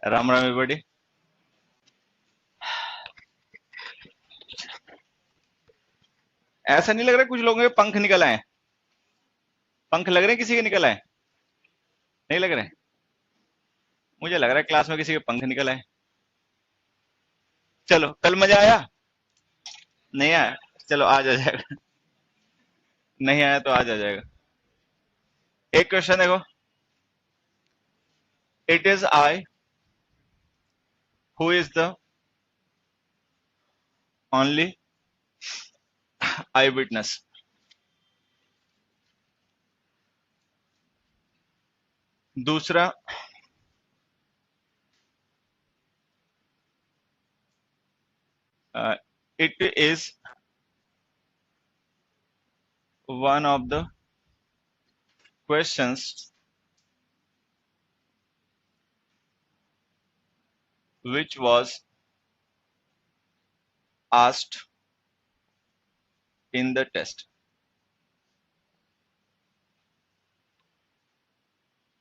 Ram Ram everybody. ऐसा नहीं लग रहा कुछ लोगों के पंख निकल आए? पंख लग रहे हैं किसी के निकल आए? नहीं लग रहे? मुझे लग रहा है क्लास में किसी के पंख निकल आए। चलो, कल मजा आया? नहीं आया? चलो आज आ जाएगा। नहीं आया तो आज आ जाएगा। एक क्वेश्चन देखो। It is I who is the only eye witness. दूसरा, it is one of the questions which was asked in the test.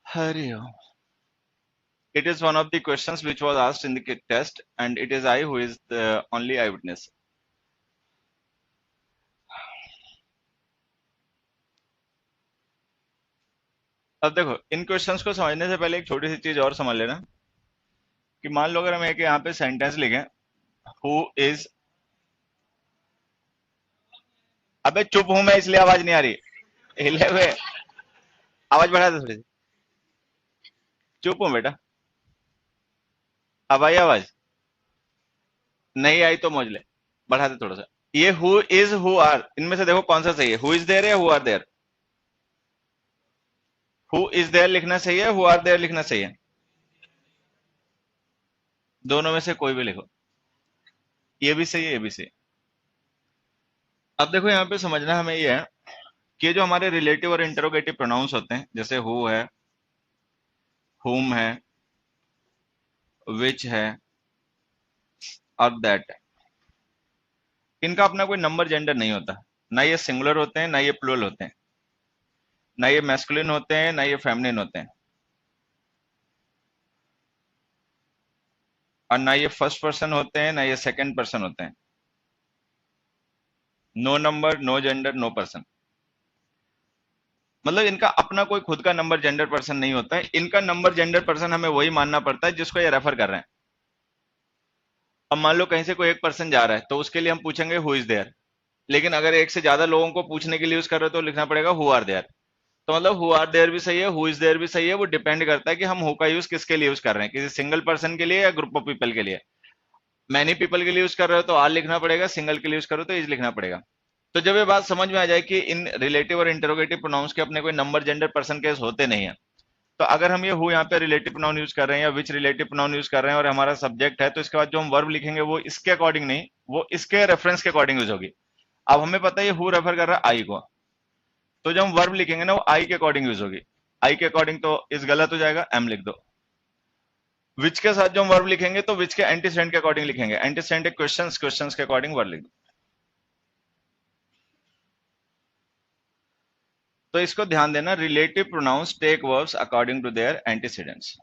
Hariom. It is one of the questions which was asked in the test, and it is I who is the only eyewitness. अब देखो, इन questions को समझने से पहले एक छोटी सी चीज और समझ लेना कि मान लो अगर हम एक यहाँ पे सेंटेंस लिखें, हु इज। अबे चुप हूं मैं, इसलिए आवाज नहीं आ रही। हिले हुए, आवाज बढ़ा दे थोड़ी सी। चुप हूं बेटा। अब आई आवाज? नहीं आई तो मौज ले, बढ़ा दे थोड़ा सा। ये हु इज हु आर, इनमें से देखो कौन सा सही है, हु इज देयर या who are there? Who is there लिखना सही है, हु आर देयर लिखना सही है? दोनों में से कोई भी लिखो, ये भी सही है ये भी सही है। अब देखो यहाँ पे समझना हमें ये है कि जो हमारे रिलेटिव और इंटरोगेटिव प्रोनाउंस होते हैं, जैसे हु है, हुम है, विच है और दैट है, इनका अपना कोई नंबर जेंडर नहीं होता। ना ये सिंगुलर होते हैं ना ये प्लूरल होते हैं, ना ये मैस्कुलिन होते हैं ना ये फेमिनिन होते हैं, और ना ये फर्स्ट पर्सन होते हैं ना ये सेकंड पर्सन होते हैं। No number, no gender, no person. मतलब इनका अपना कोई खुद का नंबर जेंडर पर्सन नहीं होता है। इनका नंबर जेंडर पर्सन हमें वही मानना पड़ता है जिसको ये रेफर कर रहे हैं। अब मान लो कहीं से कोई एक पर्सन जा रहा है तो उसके लिए हम पूछेंगे हु इज देयर, लेकिन अगर एक से ज्यादा लोगों को पूछने के लिए यूज कर रहे हो तो लिखना पड़ेगा हु आर देयर। तो मतलब हु आर देयर भी सही है, हु इज देयर भी सही है, वो डिपेंड करता है कि हम हु का यूज किसके लिए यूज कर रहे हैं, किसी सिंगल पर्सन के लिए या ग्रुप ऑफ पीपल के लिए। मैनी पीपल के लिए यूज कर रहे हो तो आर लिखना पड़ेगा, सिंगल के लिए यूज करो तो इज लिखना पड़ेगा। तो जब ये बात समझ में आ जाए कि इन रिलेटिव और इंटरोगेटिव प्रोनाउंस के अपने कोई नंबर जेंडर पर्सन केस होते नहीं है, तो अगर हम ये हु यहाँ पे रिलेटिव प्रोनाउन यूज कर रहे हैं या विच रिलेटिव प्रोनाउन यूज कर रहे हैं और हमारा सब्जेक्ट है, तो इसके बाद जो हम वर्ब लिखेंगे वो इसके अकॉर्डिंग नहीं, वो इसके रेफरेंस के अकॉर्डिंग यूज होगी। अब हमें पता है ये हु रेफर कर रहा है आई को, तो जब हम वर्ब लिखेंगे ना वो आई के अकॉर्डिंग यूज होगी। आई के अकॉर्डिंग तो इस गलत हो जाएगा, एम लिख दो। विच के साथ जो हम वर्ब लिखेंगे तो विच के एंटीसेंट के अकॉर्डिंग लिखेंगे, एंटीसेंट एक क्वेश्चंस, क्वेश्चंस के अकॉर्डिंग वर्ब लिख दो। तो इसको ध्यान देना, relative pronouns take verbs according to their antecedents.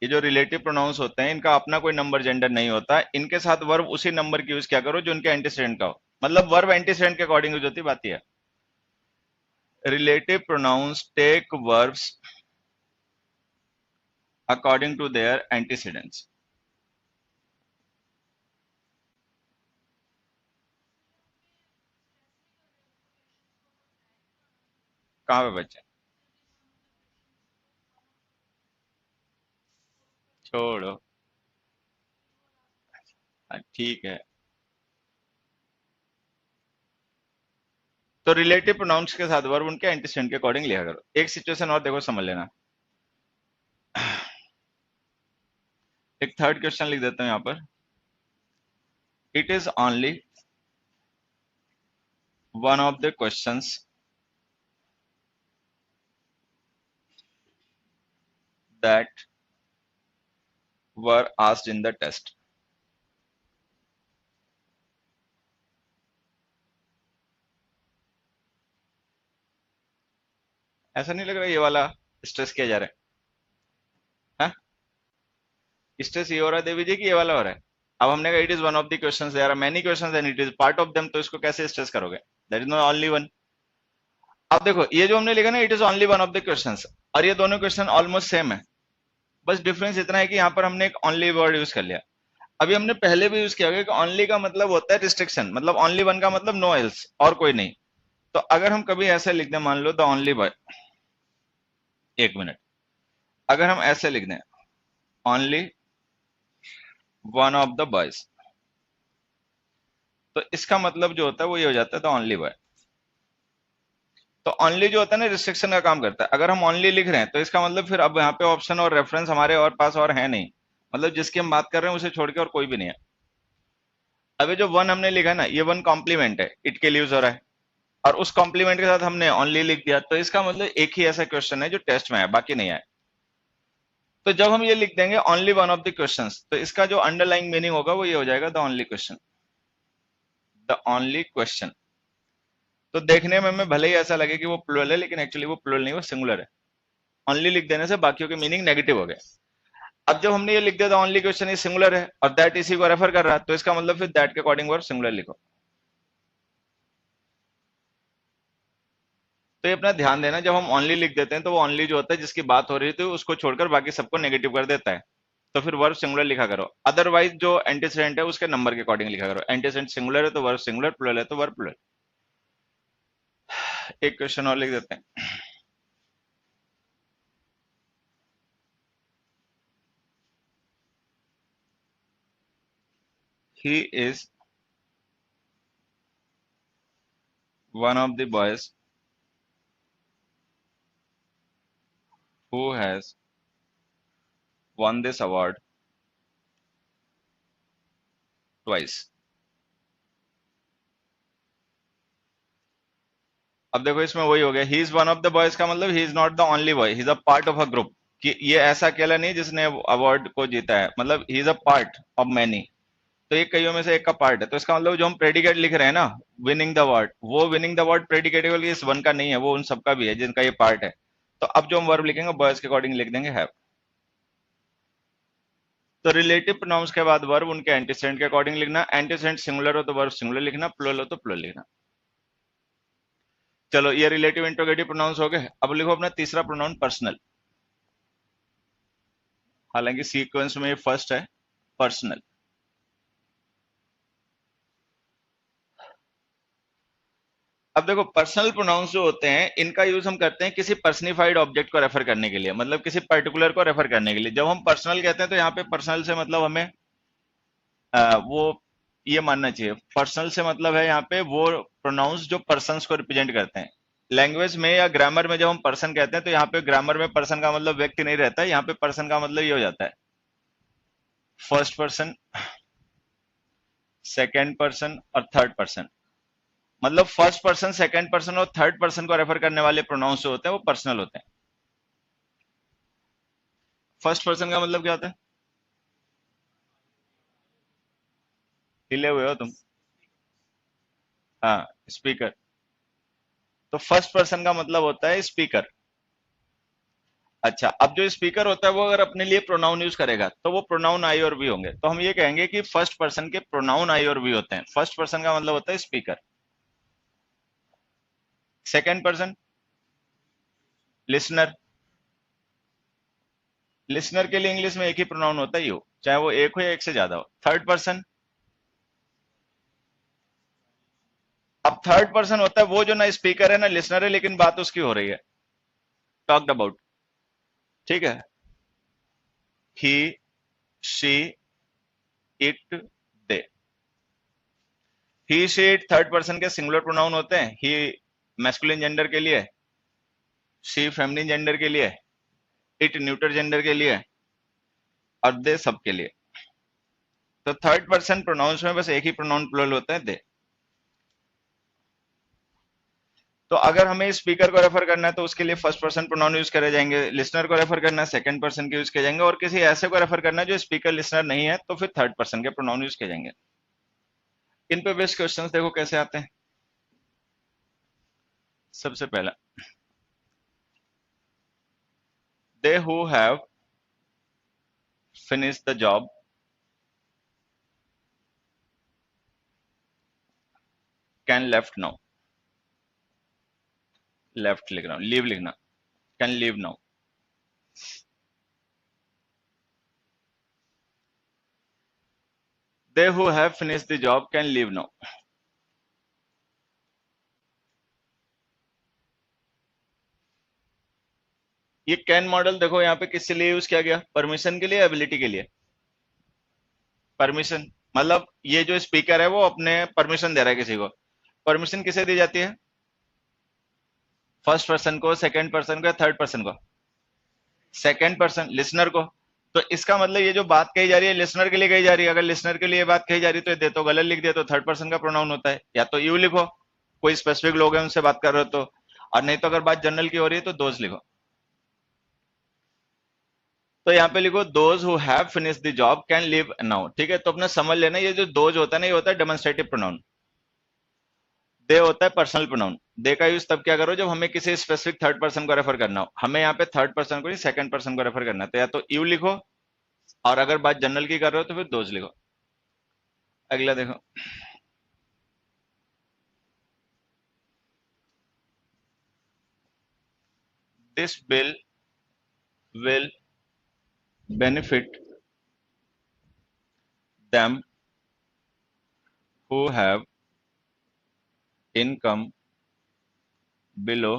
ये जो रिलेटिव प्रोनाउंस होते हैं इनका अपना कोई नंबर जेंडर नहीं होता, इनके साथ वर्ब उसी नंबर की यूज क्या करो जो इनके एंटीसीडेंट का हो, मतलब वर्ब एंटीसीडेंट के अकॉर्डिंग यूज होती, बात यह है। Relative pronouns take verbs according to their antecedents. कहां पे बच्चे? छोड़ो। ठीक है। तो रिलेटिव प्रोनाउंस के साथ वर्ब उनके एंटीसेंट के अकॉर्डिंग लिखा करो। एक सिचुएशन और देखो, समझ लेना। एक थर्ड क्वेश्चन लिख देता हूं यहां पर। It is only one of the questions that were asked in the test. ऐसा नहीं लग रहा ये वाला स्ट्रेस किया जा रहा है? हाँ? स्ट्रेस ये हो रहा है देवी जी कि ये वाला हो रहा है? अब हमने कहा it is one of the questions, there are many questions and it is part of them, तो इसको कैसे स्ट्रेस करोगे? That is not only one. अब देखो ये जो हमने लिखा ना, it is only one of the questions, और ये दोनों क्वेश्चन ऑलमोस्ट सेम है, बस डिफरेंस इतना है कि यहाँ पर हमने एक ओनली वर्ड यूज कर लिया। अभी हमने पहले भी यूज किया होगा कि ओनली का मतलब होता है रिस्ट्रिक्शन, मतलब ओनली वन का मतलब नो एल्स, और कोई नहीं। तो अगर हम कभी ऐसे लिख दें, मान लो द ओनली बॉय, एक मिनट, अगर हम ऐसे लिख दें only one of the boys, तो इसका मतलब जो होता है वो ये हो जाता है द ओनली बॉय। तो ओनली जो होता है ना, रिस्ट्रिक्शन का काम करता है। अगर हम ओनली लिख रहे हैं तो इसका मतलब फिर अब यहाँ पे ऑप्शन और रेफरेंस हमारे और पास और है नहीं, मतलब जिसकी हम बात कर रहे हैं उसे छोड़ के और कोई भी नहीं है। अभी जो वन हमने लिखा ना, ये वन कॉम्प्लीमेंट है, इट के लिए यूज हो रहा है, और उस कॉम्प्लीमेंट के साथ हमने ओनली लिख दिया, तो इसका मतलब एक ही ऐसा क्वेश्चन है जो टेस्ट में है, बाकी नहीं है। तो जब हम ये लिख देंगे only one of the questions, तो इसका जो अंडरलाइंग मीनिंग होगा वो ये हो जाएगा the only question, the only question. तो देखने में हमें भले ही ऐसा लगे कि वो प्लूरल है, लेकिन एक्चुअली वो प्लूरल नहीं, वो सिंगुलर है। ओनली लिख देने से बाकियों के मीनिंग नेगेटिव हो गए। अब जब हमने ये लिख दिया था ओनली क्वेश्चन इज सिंगुलर है, और दैट इसी को रेफर कर रहा है, तो इसका मतलब फिर दैट के अकॉर्डिंग वर्ब सिंगुलर लिखो। तो ये अपना ध्यान देना, जब हम ओनली लिख देते हैं तो वो ओनली जो होता है जिसकी बात हो रही थी उसको छोड़कर बाकी सबको नेगेटिव कर देता है, तो फिर वर्ब सिंगुलर लिखा करो। अदरवाइज जो एंटीसेडेंट है उसके नंबर के अकॉर्डिंग लिखा करो, एंटीसेडेंट सिंगुलर है तो वर्ब सिंगुलर, प्लुरल है तो वर्ब प्लुरल। एक क्वेश्चन और लिख देते हैं। He is one of the boys who has won this award twice। अब देखो इसमें वही हो गया, he is one of the boys का मतलब he is not the only boy, he is a part of a group, कि ये ऐसा अकेला नहीं जिसने अवार्ड को जीता है, मतलब he is a part of many, तो ये कईयों में से एक का पार्ट है। तो इसका मतलब जो हम प्रेडिकेट लिख रहे हैं ना, विनिंग द अवार्ड, वो विनिंग द अवार्ड प्रेडिकेट इस वन का नहीं है, वो उन सबका भी है जिनका ये पार्ट है। तो अब जो हम वर्ब लिखेंगे बॉयज के अकॉर्डिंग लिख देंगे हैव। तो रिलेटिव प्रोनाउंस के बाद वर्ब उनके एंटीसेडेंट के अकॉर्डिंग लिखना, एंटीसेडेंट सिंगुलर हो तो वर्ब सिंगुलर लिखना, प्लुरल हो तो प्लुरल लिखना। चलो ये रिलेटिव इंट्रोगेटिव प्रोनाउंस हो गए। अब लिखो अपना तीसरा प्रोनाउन पर्सनल, हालांकि सीक्वेंस में ये फर्स्ट है, पर्सनल। अब देखो पर्सनल प्रोनाउंस जो होते हैं इनका यूज हम करते हैं किसी पर्सनिफाइड ऑब्जेक्ट को रेफर करने के लिए, मतलब किसी पर्टिकुलर को रेफर करने के लिए। जब हम पर्सनल कहते हैं तो यहाँ पे पर्सनल से मतलब हमें वो ये मानना चाहिए, पर्सनल से मतलब है यहाँ पे वो प्रोनाउंस जो पर्सन्स को रिप्रेजेंट करते हैं। लैंग्वेज में या ग्रामर में जब हम पर्सन कहते हैं तो यहाँ पे ग्रामर में पर्सन का मतलब व्यक्ति नहीं रहता है, यहाँ पे पर्सन का मतलब ये हो जाता है फर्स्ट पर्सन, सेकेंड पर्सन और थर्ड पर्सन। मतलब फर्स्ट पर्सन, सेकेंड पर्सन और थर्ड पर्सन को रेफर करने वाले प्रोनाउंस जो होते हैं वो पर्सनल होते हैं। फर्स्ट पर्सन का मतलब क्या होता है? हिले हुए हो तुम? हाँ, स्पीकर। तो फर्स्ट पर्सन का मतलब होता है स्पीकर। अच्छा, अब जो स्पीकर होता है वो अगर अपने लिए प्रोनाउन यूज करेगा तो वो प्रोनाउन आई और वी होंगे, तो हम ये कहेंगे कि फर्स्ट पर्सन के प्रोनाउन आई और वी होते हैं। फर्स्ट पर्सन का मतलब होता है speaker. Second person listener, listener के लिए इंग्लिश में एक ही प्रोनाउन होता है यू, चाहे वो एक हो या एक से ज्यादा हो। थर्ड पर्सन, अब थर्ड पर्सन होता है वो जो ना स्पीकर है ना लिसनर है, लेकिन बात उसकी हो रही है, टॉक्ड अबाउट, ठीक है। He, she, it, they. He she it third person के सिंगुलर प्रोनाउन होते हैं। ही मैस्कुलिन जेंडर के लिए, शी फेमिनिन जेंडर के लिए, इट न्यूटर जेंडर के लिए, और दे सबके लिए। तो थर्ड पर्सन प्रोनाउंस में बस एक ही प्रोनाउन प्लुरल होता है, दे। तो अगर हमें स्पीकर को रेफर करना है तो उसके लिए फर्स्ट पर्सन प्रोनाउन यूज करे जाएंगे, लिसनर को रेफर करना है सेकंड पर्सन के यूज किए जाएंगे, और किसी ऐसे को रेफर करना है जो स्पीकर लिसनर नहीं है तो फिर थर्ड पर्सन के प्रोनाउन यूज किए जाएंगे। इन पे बेस्ड क्वेश्चंस देखो कैसे आते हैं। सबसे पहला, they who have finish the job can left now, left लिख रहा हूं, लीव लिखना, can leave now. They who have finish the job can leave now. ये कैन मॉडल देखो यहाँ पे किसके लिए यूज किया गया, परमिशन के लिए, एबिलिटी के लिए। परमिशन मतलब ये जो स्पीकर है वो अपने परमिशन दे रहा है किसी को। परमिशन किसे दी जाती है, फर्स्ट पर्सन को, सेकंड पर्सन को या थर्ड पर्सन को, सेकंड पर्सन लिसनर को। तो इसका मतलब ये जो बात कही जा रही है लिसनर के लिए कही जा रही है। अगर लिसनर के लिए बात कही जा रही है तो ये दे तो गलत लिख दिया, तो थर्ड पर्सन का प्रोनाउन होता है। या तो यू लिखो, कोई स्पेसिफिक लोग हैं उनसे बात कर रहे हो तो, और नहीं तो अगर बात जनरल की हो रही है तो दोज लिखो। तो यहाँ पे लिखो those who have finish the job can leave now. ठीक है, तो अपना समझ लेना ये जो दोज होता है ना, ये होता है डेमोन्स्ट्रेटिव प्रोनाउन। दे होता है पर्सनल प्रोनाउन। दे का यूज तब क्या करो जब हमें किसी स्पेसिफिक थर्ड पर्सन को रेफर करना हो। हमें यहाँ पे थर्ड पर्सन को नहीं, सेकंड पर्सन को रेफर करना है, तो या तो यू लिखो, और अगर बात जनरल की कर रहे हो तो फिर दोज लिखो। अगला देखो, this bill will benefit them who have income below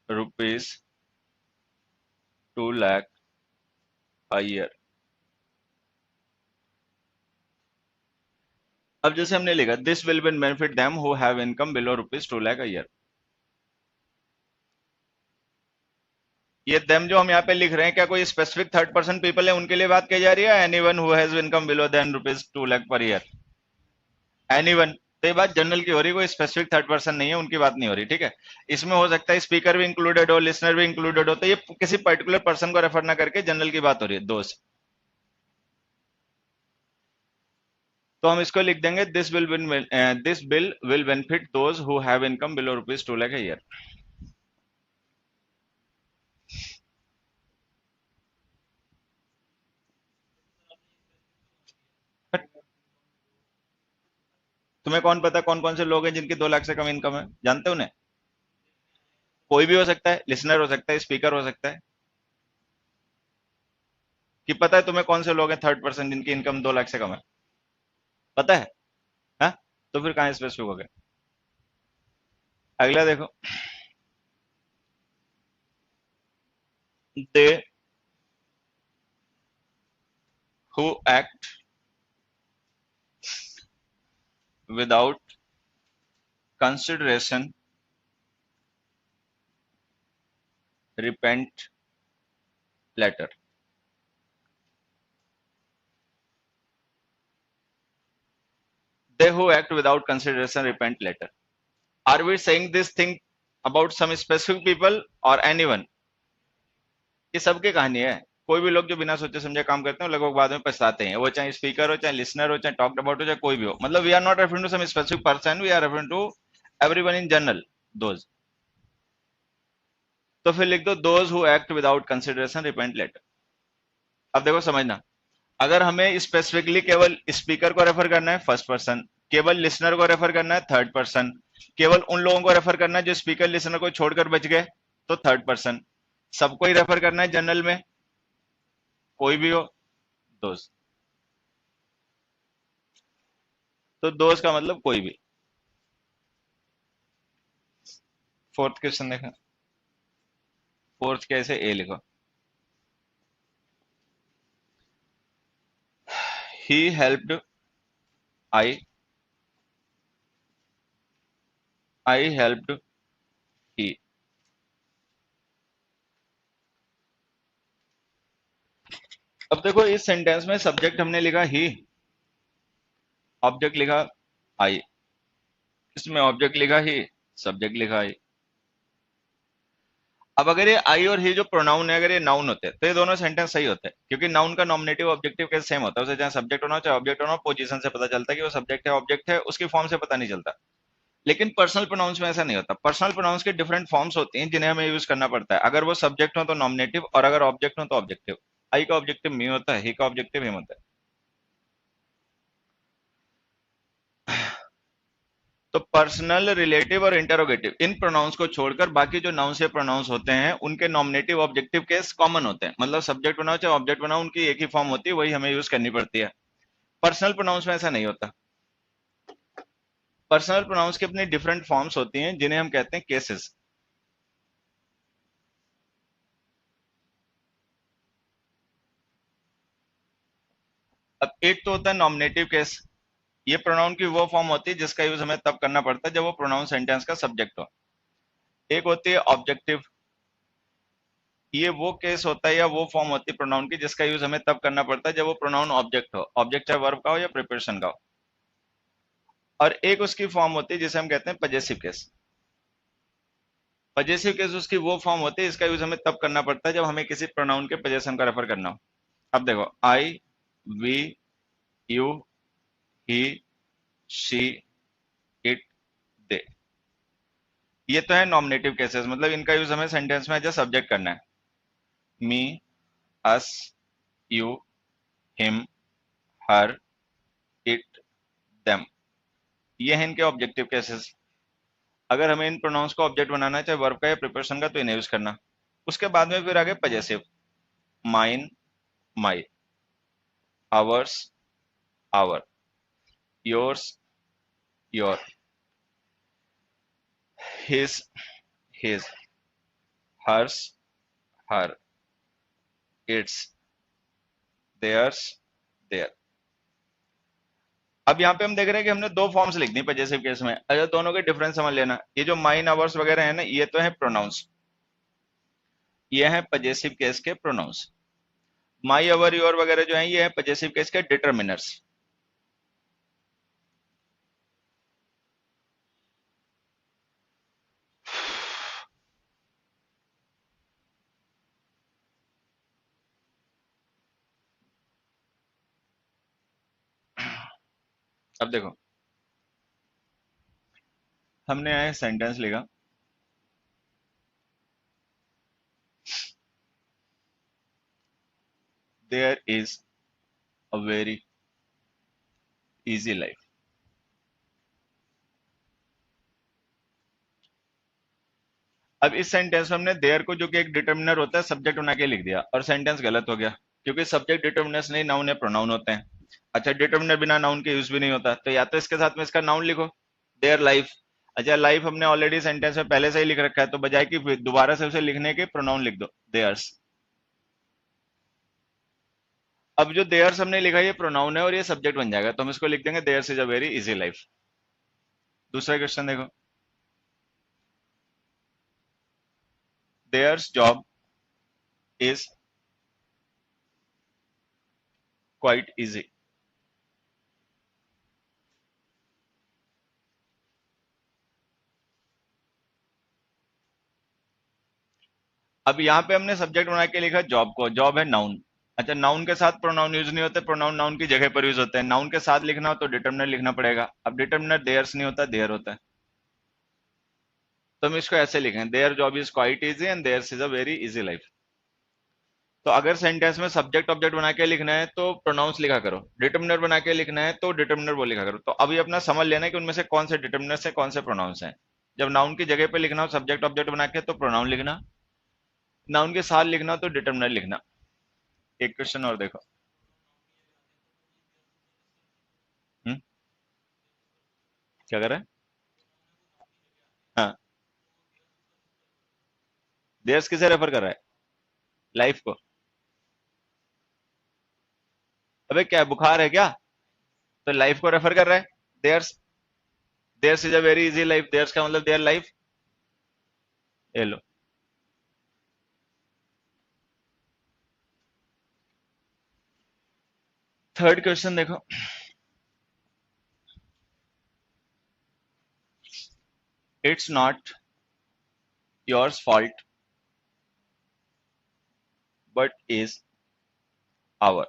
rupees 2 lakh a year। अब जैसे हमने लिखा this will benefit them who have income below rupees 2 lakh a year. ये देम जो हम यहाँ पे लिख रहे हैं, क्या कोई स्पेसिफिक थर्ड पर्सन पीपल है उनके लिए बात की जा रही है, anyone who has income below than rupees 2 lakh per year, anyone. तो ये बात जनरल की हो रही है, कोई स्पेसिफिक थर्ड पर्सन नहीं है, उनकी बात नहीं हो रही। ठीक है, इसमें हो सकता है स्पीकर भी इंक्लूडेड हो, लिसनर भी इंक्लूडेड हो, तो ये किसी पर्टिकुलर पर्सन को रेफर ना करके जनरल की बात हो रही है, दोस्त। तो हम इसको लिख देंगे this bill will benefit those who have income below rupees 2 lakh a year. तुम्हें कौन पता कौन कौन से लोग हैं जिनकी 2 लाख से कम इनकम है, जानते हो उन्हें? कोई भी हो सकता है, लिसनर हो सकता है, स्पीकर हो सकता है। कि पता है तुम्हें कौन से लोग हैं थर्ड पर्सन जिनकी इनकम 2 लाख से कम है, पता है? हाँ, तो फिर कहां स्पेसिफिक हो गए। अगला देखो, they who act without consideration repent later. They who act without consideration repent later. Are we saying this thing about some specific people or anyone? ये सबकी कहानी है। कोई भी लोग जो बिना सोचे समझे काम करते हैं लगभग बाद में पछताते हैं, वो चाहे स्पीकर हो, चाहे लिसनर हो, चाहे टॉक्ड अबाउट हो, चाहे कोई भी हो। मतलब we are not referring to some specific person, we are referring to everyone in general, those. तो फिर लिख दो those who act without consideration repent later. अब देखो समझना, अगर हमें स्पेसिफिकली केवल स्पीकर को रेफर करना है फर्स्ट पर्सन, केवल लिसनर को रेफर करना है थर्ड पर्सन, केवल उन लोगों को रेफर करना है जो स्पीकर लिसनर को छोड़कर बच गए तो थर्ड पर्सन, सबको ही रेफर करना है जनरल में, कोई भी हो, दोस्त। तो दोस्त का मतलब कोई भी। फोर्थ क्वेश्चन देखा, फोर्थ कैसे ए लिखो, ही हेल्प्ड आई हेल्प्ड ही। अब देखो इस सेंटेंस में सब्जेक्ट हमने लिखा ही, ऑब्जेक्ट लिखा आई, इसमें ऑब्जेक्ट लिखा ही, सब्जेक्ट लिखा आई। अब अगर ये आई और ही जो प्रोनाउन है अगर ये नाउन होते तो ये दोनों सेंटेंस सही होते, क्योंकि नाउन का नॉमिनेटिव ऑब्जेक्टिव कैसे सेम होता है, उसे चाहे सब्जेक्ट होना चाहे ऑब्जेक्ट होना, पोजीशन से पता चलता है कि वो सब्जेक्ट है ऑब्जेक्ट है, उसकी फॉर्म से पता नहीं चलता। लेकिन पर्सनल प्रोनाउंस में ऐसा नहीं होता। पर्सनल प्रोनाउंस के डिफरेंट फॉर्म्स होती हैं जिन्हें हमें यूज करना पड़ता है। अगर वो सब्जेक्ट हो तो नॉमिनेटिव, और अगर ऑब्जेक्ट हो तो ऑब्जेक्टिव। आई का ऑब्जेक्टिव मी होता है, ही का ऑब्जेक्टिव हिम होता है। तो पर्सनल, रिलेटिव और इंटरोगेटिव, इन प्रोनाउंस को छोड़कर बाकी जो नाउन से प्रोनाउंस होते हैं उनके नॉमिनेटिव ऑब्जेक्टिव केस कॉमन होते हैं। मतलब सब्जेक्ट बनाओ चाहे ऑब्जेक्ट बनाओ, उनकी एक ही फॉर्म होती है, वही हमें यूज करनी पड़ती है। पर्सनल प्रोनाउंस में ऐसा नहीं होता। पर्सनल प्रोनाउंस की अपनी डिफरेंट फॉर्म्स होती हैं जिन्हें हम कहते हैं केसेस। अब एक तो होता है नॉमिनेटिव केस। ये प्रोनाउन की वो फॉर्म होती है जिसका यूज हमें तब करना पड़ता है जब वो प्रोनाउन सेंटेंस का सब्जेक्ट हो। एक होती है ऑब्जेक्टिव। ये वो केस होता है या वो फॉर्म होती है प्रोनाउन की जिसका यूज हमें तब करना पड़ता है जब वो प्रोनाउन ऑब्जेक्ट हो, ऑब्जेक्ट चाहे वर्ब का हो या प्रिपरेशन का हो। और एक उसकी फॉर्म होती है जिसे हम कहते हैं पजेसिव केस। पजेसिव केस उसकी वो फॉर्म होती है इसका यूज हमें तब करना पड़ता है जब हमें किसी प्रोनाउन के पजेशन का रेफर करना हो। अब देखो, I, we, you, he, she, it, they, ये तो है नॉमिनेटिव केसेस। मतलब इनका यूज हमें सेंटेंस में एज अ सब्जेक्ट करना है। Me, us, you, him, her, it, them, ये हैं इनके ऑब्जेक्टिव केसेस। अगर हमें इन प्रोनाउंस को ऑब्जेक्ट बनाना है चाहे वर्ब का या प्रिपरेशन का, तो इन्हें यूज करना। उसके बाद में फिर आगे possessive. Mine, my, ours, our, yours, your, his, his, hers, her, its, theirs, their. अब यहाँ पे हम देख रहे हैं कि हमने दो फॉर्म्स लिख दी पजेसिव केस में। अच्छा, दोनों के डिफरेंस समझ लेना। ये जो माइन, आवर्स वगैरह है ना, ये तो है प्रोनाउंस, ये है पजेसिव केस के प्रोनाउंस। माई, अवर, योर वगैरह जो है ये है पजेसिव केस के डिटर्मिनर्स। अब देखो, हमने यहाँ सेंटेंस लिखा, there is a very easy life. अब इस सेंटेंस में हमने देयर को, जो कि एक डिटर्मिनर होता है, सब्जेक्ट बना के लिख दिया, और सेंटेंस गलत हो गया क्योंकि सब्जेक्ट डिटर्मिनर्स नहीं, नाउन है, प्रोनाउन होते हैं। अच्छा, डिटर्मिनर बिना नाउन के यूज भी नहीं होता, तो या तो इसके साथ में इसका नाउन लिखो, देयर लाइफ। अच्छा, लाइफ हमने ऑलरेडी सेंटेंस में पहले से ही लिख रखा है, तो बजाय कि फिर दोबारा से उसे लिखने के प्रोनाउन लिख दो, देयर्स। अब जो देयर्स हमने लिखा है ये प्रोनाउन है और ये सब्जेक्ट बन जाएगा, तो हम इसको लिख देंगे theirs is a very easy life. दूसरा क्वेश्चन देखो, theirs job is quite easy. अब यहाँ पे हमने सब्जेक्ट बना के लिखा जॉब को, जॉब है नाउन। अच्छा, नाउन के साथ प्रोनाउन यूज नहीं होते, प्रोनाउन नाउन की जगह पर यूज होते हैं। नाउन के साथ लिखना हो तो डिटर्मिनर लिखना पड़ेगा। अब डिटर्मिनर देयर्स नहीं होता, देयर होता है, तो हम इसको ऐसे लिखें, their job is quite easy and theirs is a very easy life. तो अगर सेंटेंस में सब्जेक्ट ऑब्जेक्ट बना के लिखना है तो प्रोनाउंस लिखा करो, डिटर्मिनर बना के लिखना है तो डिटर्मिनर वो लिखा करो। तो अभी अपना समझ लेना है कि उनमें से कौन से डिटर्मिनर से कौन से प्रोनाउंस हैं। जब नाउन की जगह पे लिखना हो सब्जेक्ट ऑब्जेक्ट बना के तो प्रोनाउन लिखना, नाउन के साथ लिखना हो तो डिटर्मिनर लिखना। एक क्वेश्चन और देखो। हम्म, क्या कर रहा है? हाँ, देयर्स किसे रेफर कर रहा है? लाइफ को। अबे क्या है, बुखार है क्या? तो लाइफ को रेफर कर रहा है। Theirs, theirs is a very easy life, theirs का मतलब देयर लाइफ। ये लो। थर्ड क्वेश्चन देखो, it's not yours fault but is our.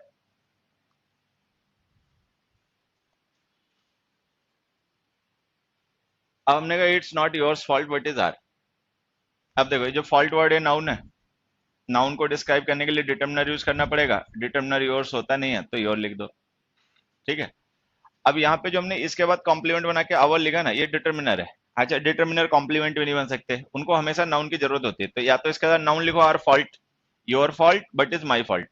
अब हमने कहा it's not yours fault but is our. अब देखो ये जो फॉल्ट वर्ड है नाउन है, नाउन को डिस्क्राइब करने के लिए डिटर्मिनर यूज करना पड़ेगा, डिटर्मिनर योर्स होता नहीं है तो योर लिख दो, ठीक है। अब यहाँ पे जो हमने इसके बाद कॉम्प्लीमेंट बना के आवर लिखा ना, ये डिटर्मिनर है। अच्छा, डिटर्मिनर कॉम्प्लीमेंट भी नहीं बन सकते, उनको हमेशा नाउन की जरूरत होती है, तो या तो इसके साथ नाउन लिखो our fault, your fault but is my fault.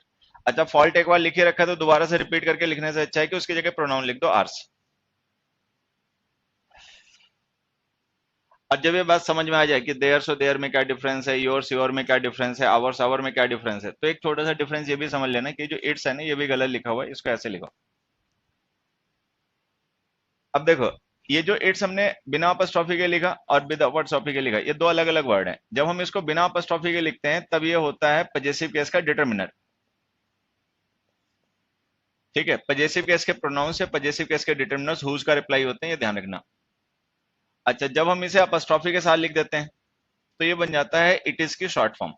अच्छा, फॉल्ट एक बार लिखे रखा है तो दोबारा से रिपीट करके लिखने से अच्छा है कि उसकी जगह प्रोनाउन लिख दो आर्स। और जब ये बात समझ में आ जाए कि देयर सो देयर में क्या डिफरेंस है, योर्स योर में क्या डिफरेंस है, आवर्स आवर में क्या डिफरेंस है, तो एक छोटा सा डिफरेंस ये भी समझ लेना कि जो इट्स है ना, ये भी गलत लिखा हुआ है, इसको ऐसे लिखो। अब देखो, ये जो इट्स हमने बिना अपस्ट्रॉफी के लिखा और विद अपस्ट्रॉफी के लिखा, ये दो अलग अलग वर्ड हैं। जब हम इसको बिना अपस्ट्रॉफी के लिखते हैं तब ये होता है पजेसिव केस का डिटर्मिनर, ठीक है। पजेसिव केस के प्रोनाउंस या पजेसिव केस के डिटर्मिनर्स हुज का रिप्लाई होते हैं, ये ध्यान रखना। अच्छा, जब हम इसे अपस्ट्रॉफी के साथ लिख देते हैं तो ये बन जाता है इट इज की शॉर्ट फॉर्म।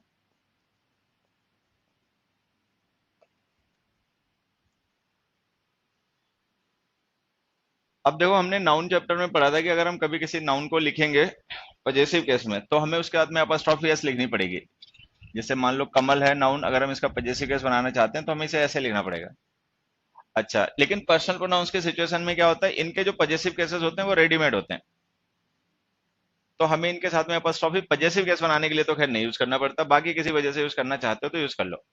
अब देखो, हमने नाउन चैप्टर में पढ़ा था कि अगर हम कभी किसी नाउन को लिखेंगे पजेसिव केस में तो हमें उसके बाद में अपस्ट्रॉफी एस लिखनी पड़ेगी। जैसे मान लो कमल है नाउन, अगर हम इसका पजेसिव केस बनाना चाहते हैं तो हमें इसे ऐसे लिखना पड़ेगा। अच्छा, लेकिन पर्सनल प्रोनाउंस के सिचुएशन में क्या होता है, इनके जो पजेसिव केसेस होते हैं वो रेडीमेड होते हैं, तो हमें इनके साथ में अपस्ट्रॉफी पजेसिव केस बनाने के लिए तो खैर नहीं यूज करना पड़ता, बाकी किसी वजह से यूज करना चाहते हो तो यूज कर लो।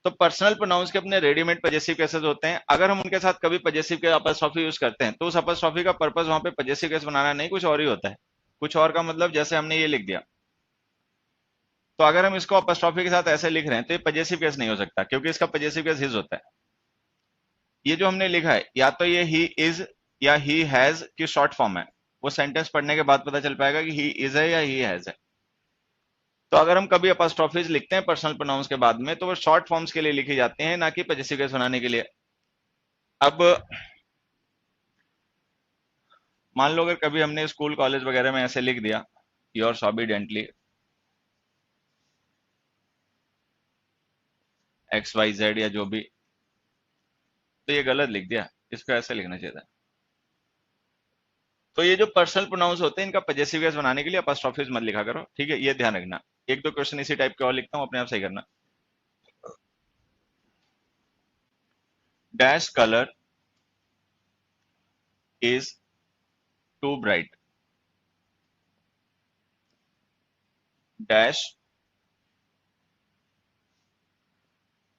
तो पर्सनल प्रोनाउंस के अपने रेडीमेड पजेसिव केसेस होते हैं, अगर हम उनके साथ कभी पजेसिव के अपस्ट्रॉफी यूज करते हैं तो उस अपस्ट्रॉफी का पर्पस वहां पे पजेसिव केस बनाना नहीं, कुछ और ही होता है। कुछ और का मतलब जैसे हमने ये लिख दिया, तो अगर हम इसको अपस्ट्रॉफी के साथ ऐसे लिख रहे हैं तो ये पजेसिव केस नहीं हो सकता, क्योंकि इसका पजेसिव केस हिज होता है। ये जो हमने लिखा है या तो ये ही इज या ही हैज की शॉर्ट फॉर्म है, वो सेंटेंस पढ़ने के बाद पता चल पाएगा कि ही इज है या ही हैज है। तो अगर हम कभी अपॉस्ट्रोफीज लिखते हैं पर्सनल प्रोनाउंस के बाद में तो वो शॉर्ट फॉर्म्स के लिए लिखी जाती हैं, ना कि पजेसिव केस बनाने के लिए। अब मान लो अगर कभी हमने स्कूल कॉलेज वगैरह में ऐसे लिख दिया योर्स ऑबिडेंटली एक्स वाई जेड या जो भी, तो ये गलत लिख दिया, इसको ऐसे लिखना चाहिए था। तो ये जो पर्सनल प्रोनाउंस होते हैं इनका पजेसिव केस बनाने के लिए अपॉस्ट्रोफीज मत लिखा करो, ठीक है, ये ध्यान रखना। एक दो क्वेश्चन इसी टाइप के और लिखता हूं, अपने आप सही करना। Dash colour is too bright, dash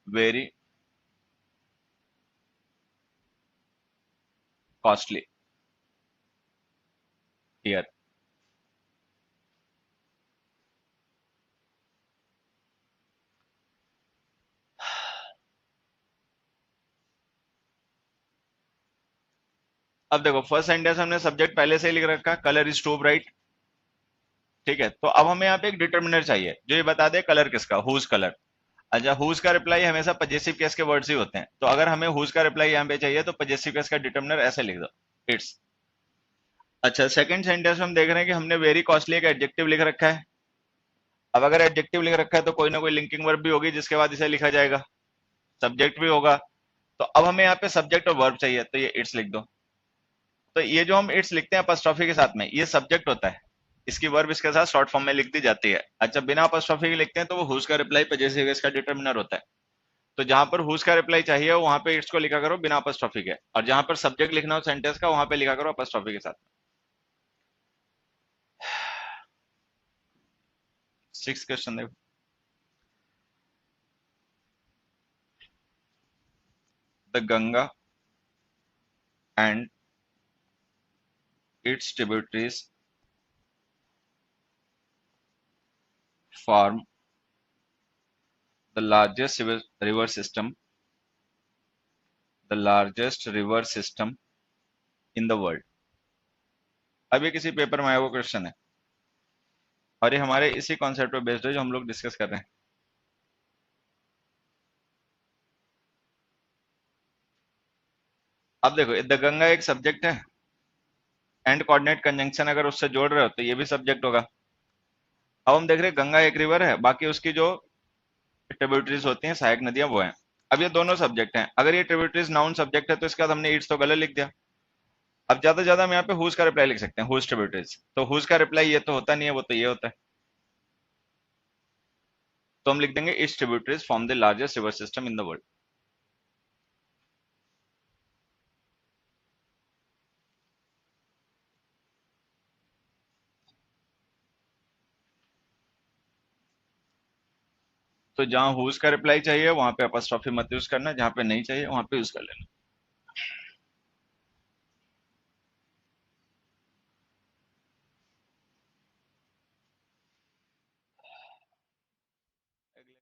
very costly here. अब देखो, फर्स्ट सेंटेंस हमने सब्जेक्ट पहले से ही लिख रखा, कलर इज टू ब्राइट, ठीक है। तो अब हमें यहाँ पे एक डिटर्मिनर चाहिए जो ये बता दे कलर किसका, हुज कलर। अच्छा, हुज का रिप्लाई हमेशा पजेसिव केस के वर्ड्स ही होते हैं, तो अगर हमें हुज का रिप्लाई यहाँ पे चाहिए तो पजेसिव केस का डिटर्मिनर ऐसे लिख दो, इट्स। अच्छा, सेकंड सेंटेंस में हम देख रहे हैं कि हमने वेरी कॉस्टली एक एडजेक्टिव लिख रखा है। अब अगर एडजेक्टिव लिख रखा है तो कोई ना कोई लिंकिंग वर्ब भी होगी जिसके बाद इसे लिखा जाएगा, सब्जेक्ट भी होगा। तो अब हमें यहाँ पे सब्जेक्ट और वर्ब चाहिए, तो ये इट्स लिख दो। तो ये जो हम इट्स लिखते हैं अपस्ट्रॉफी के साथ में, ये सब्जेक्ट होता है, इसकी वर्ब इसके साथ शॉर्ट फॉर्म में लिख दी जाती है। अच्छा, बिना अपस्ट्रॉफी के लिखते हैं तो वो हुज का रिप्लाई पजेसिव केस का डिटर्मिनर होता है। तो जहां पर हुज का रिप्लाई चाहिए वहां पे इट्स को लिखा करो बिना अपस्ट्रॉफी के, और जहां पर सब्जेक्ट लिखना हो सेंटेंस का वहां पे लिखा करो अपस्ट्रॉफी के साथ। सिक्स क्वेश्चन देखो, the Ganga and it's tributaries form the largest river system, the largest river system in the world। अब ये किसी पेपर में आया हुआ क्वेश्चन है और ये हमारे इसी कॉन्सेप्ट पे बेस्ड है जो हम लोग डिस्कस कर रहे हैं। अब देखो, द गंगा एक सब्जेक्ट है, एंड कोऑर्डिनेट कंजंक्शन अगर उससे जोड़ रहे हो तो ये भी सब्जेक्ट होगा। अब हम देख रहे हैं गंगा एक रिवर है, बाकी उसकी जो ट्रिब्यूटरीज होती हैं सहायक नदियां वो हैं। अब ये दोनों सब्जेक्ट हैं, अगर ये ट्रिब्यूटरीज नाउन सब्जेक्ट है तो इसके बाद हमने इट्स तो गलत लिख दिया, अब ज्यादा से ज्यादा हम यहाँ पे हुज का रिप्लाई लिख सकते हैं, हुज ट्रिब्यूटरीज। तो हुज का रिप्लाई ये तो होता नहीं है, वो तो ये होता है। तो हम लिख देंगे it's tributaries form the largest river system in the world. तो जहां हुज का रिप्लाई चाहिए वहां पे अपस्ट्रॉफी मत यूज करना, जहां पे नहीं चाहिए वहां पे यूज कर लेना।